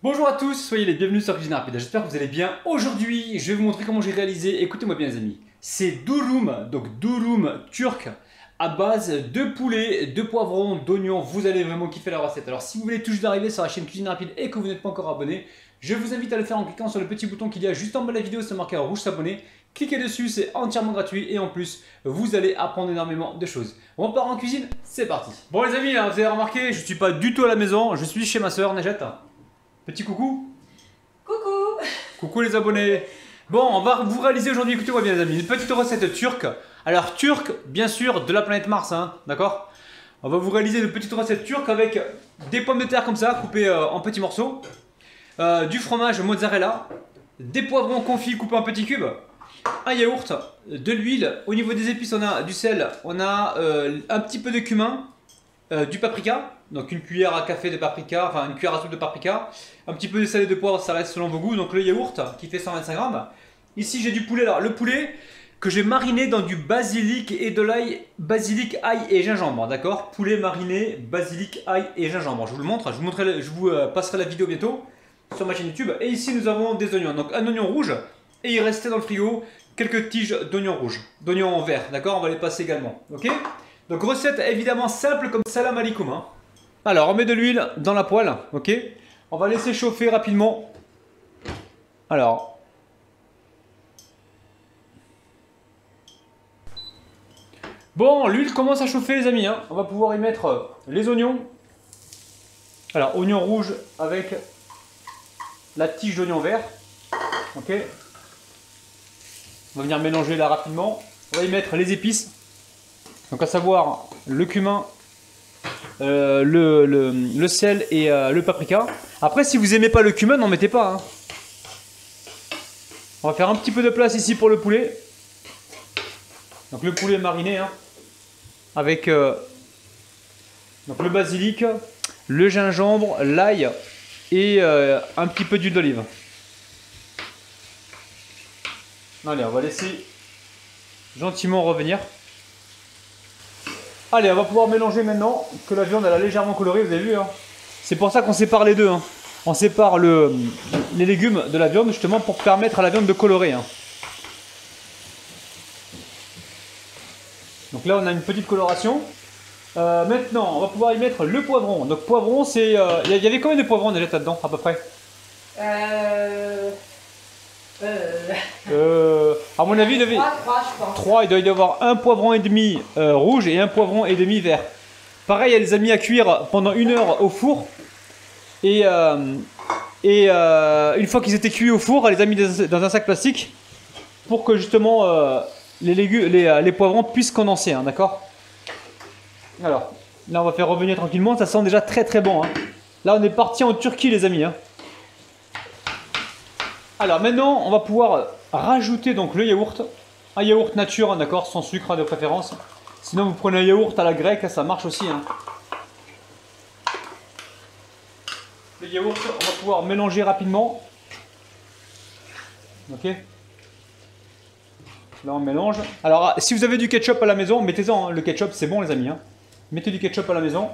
Bonjour à tous, soyez les bienvenus sur Cuisine Rapide, j'espère que vous allez bien. Aujourd'hui, je vais vous montrer comment j'ai réalisé, écoutez-moi bien les amis, c'est durum, donc durum turc à base de poulet, de poivrons, d'oignons, vous allez vraiment kiffer la recette. Alors si vous voulez tout juste d'arriver sur la chaîne Cuisine Rapide et que vous n'êtes pas encore abonné, je vous invite à le faire en cliquant sur le petit bouton qu'il y a juste en bas de la vidéo, c'est marqué en rouge s'abonner. Cliquez dessus, c'est entièrement gratuit et en plus, vous allez apprendre énormément de choses. On part en cuisine, c'est parti. Bon les amis, vous avez remarqué, je ne suis pas du tout à la maison, je suis chez ma soeur Nejat. Petit coucou. Coucou. Coucou les abonnés. Bon, on va vous réaliser aujourd'hui, écoutez-moi bien les amis, une petite recette turque. Alors turque, bien sûr, de la planète Mars, hein, d'accord? On va vous réaliser une petite recette turque avec des pommes de terre comme ça, coupées en petits morceaux, du fromage mozzarella, des poivrons confits coupés en petits cubes, un yaourt, de l'huile. Au niveau des épices, on a du sel, on a un petit peu de cumin, du paprika, donc une cuillère à café de paprika, enfin une cuillère à soupe de paprika, un petit peu de sel et de poivre, ça reste selon vos goûts, donc le yaourt qui fait 125 grammes. Ici j'ai du poulet, alors le poulet que j'ai mariné dans du basilic et de l'ail, basilic, ail et gingembre, d'accord? Poulet mariné, basilic, ail et gingembre, je vous le montre, je vous passerai la vidéo bientôt sur ma chaîne YouTube. Et ici nous avons des oignons, donc un oignon rouge, et il restait dans le frigo quelques tiges d'oignons rouges, d'oignons verts, d'accord? On va les passer également, ok? Donc recette évidemment simple comme salam alaikum, hein. Alors on met de l'huile dans la poêle, ok? On va laisser chauffer rapidement. Alors. Bon, l'huile commence à chauffer les amis, hein. On va pouvoir y mettre les oignons. Alors oignon rouge avec la tige d'oignon vert, ok? On va venir mélanger là rapidement. On va y mettre les épices. Donc à savoir le cumin, le sel et le paprika. Après si vous aimez pas le cumin, n'en mettez pas, hein. On va faire un petit peu de place ici pour le poulet. Donc le poulet mariné, hein, avec donc le basilic, le gingembre, l'ail et un petit peu d'huile d'olive. Allez, on va laisser gentiment revenir. Allez, on va pouvoir mélanger maintenant que la viande elle a légèrement coloré, vous avez vu, hein. C'est pour ça qu'on sépare les deux, hein. On sépare les légumes de la viande justement pour permettre à la viande de colorer, hein. Donc là on a une petite coloration. Maintenant on va pouvoir y mettre le poivron. Donc poivron c'est... Il y avait combien de poivrons déjà là-dedans à peu près? À mon avis il devait... 3, je pense. 3, il doit y avoir un poivron et demi rouge et un poivron et demi vert. Pareil, elle les a mis à cuire pendant 1 heure au four. Et une fois qu'ils étaient cuits au four, elle les a mis dans un sac plastique pour que justement les poivrons puissent condenser, hein, d'accord? Alors, là on va faire revenir tranquillement, ça sent déjà très très bon, hein. Là on est parti en Turquie les amis, hein. Alors maintenant on va pouvoir rajouter donc le yaourt. Un yaourt nature, hein, d'accord, sans sucre, hein, de préférence. Sinon vous prenez un yaourt à la grecque, ça marche aussi, hein. Le yaourt, on va pouvoir mélanger rapidement. Ok. Là on mélange. Alors si vous avez du ketchup à la maison, mettez-en, hein. Le ketchup c'est bon les amis, hein. Mettez du ketchup à la maison.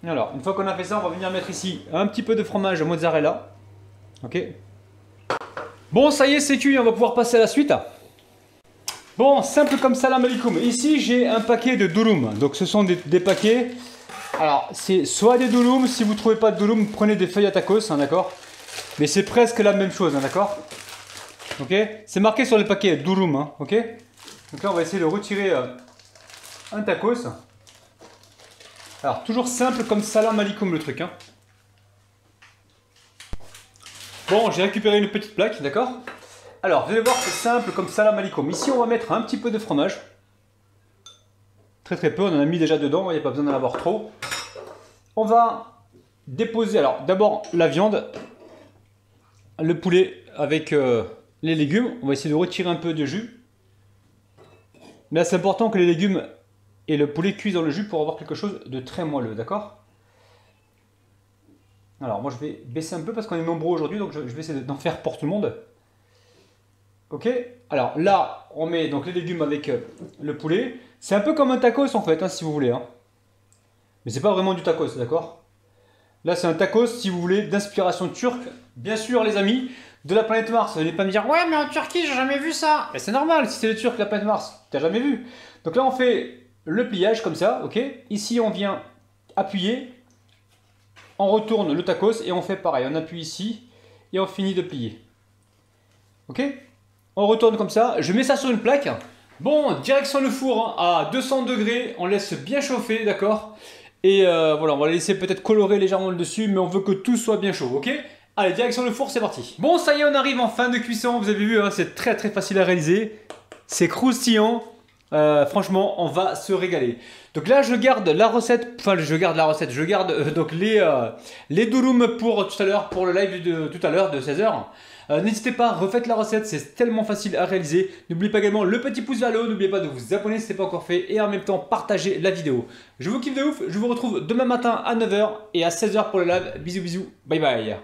Alors une fois qu'on a fait ça, on va venir mettre ici un petit peu de fromage mozzarella. Ok. Bon ça y est c'est cuit, on va pouvoir passer à la suite. Bon, simple comme salam alaikum. Ici j'ai un paquet de durum. Donc ce sont des paquets. Alors c'est soit des durum, si vous ne trouvez pas de durum, prenez des feuilles à tacos, hein, d'accord. Mais c'est presque la même chose, hein, d'accord. Ok. C'est marqué sur le paquet durum, hein, ok. Donc là on va essayer de retirer un tacos. Alors toujours simple comme salam alaikum le truc, hein. Bon, j'ai récupéré une petite plaque, d'accord. Alors, vous allez voir, c'est simple comme salam alaikum. Ici, on va mettre un petit peu de fromage. Très très peu, on en a mis déjà dedans, il n'y a pas besoin d'en avoir trop. On va déposer, alors d'abord la viande, le poulet avec les légumes. On va essayer de retirer un peu de jus. Mais là, c'est important que les légumes et le poulet cuisent dans le jus pour avoir quelque chose de très moelleux, d'accord. Alors, moi je vais baisser un peu parce qu'on est nombreux aujourd'hui, donc je vais essayer d'en faire pour tout le monde. Ok, alors là, on met donc les légumes avec le poulet. C'est un peu comme un tacos en fait, hein, si vous voulez, hein. Mais c'est pas vraiment du tacos, d'accord? Là, c'est un tacos, si vous voulez, d'inspiration turque. Bien sûr, les amis, de la planète Mars. Vous n'allez pas me dire, ouais, mais en Turquie, j'ai jamais vu ça. C'est normal, si c'est le Turc, la planète Mars, t'as jamais vu. Donc là, on fait le pliage comme ça, ok. Ici, on vient appuyer, on retourne le tacos et on fait pareil. On appuie ici et on finit de plier. Ok. On retourne comme ça. Je mets ça sur une plaque. Bon, direction le four hein, à 200 degrés. On laisse bien chauffer, d'accord. Et voilà, on va laisser peut-être colorer légèrement le dessus, mais on veut que tout soit bien chaud, ok. Allez, direction le four, c'est parti. Bon, ça y est, on arrive en fin de cuisson. Vous avez vu, hein, c'est très facile à réaliser. C'est croustillant. Franchement, on va se régaler. Donc là, je garde la recette. Enfin, je garde donc les durum pour tout à l'heure, pour le live de tout à l'heure de 16h. N'hésitez pas, refaites la recette, c'est tellement facile à réaliser. N'oubliez pas également le petit pouce vers le haut, n'oubliez pas de vous abonner si ce n'est pas encore fait et en même temps partagez la vidéo. Je vous kiffe de ouf, je vous retrouve demain matin à 9h et à 16h pour le live. Bisous, bye bye.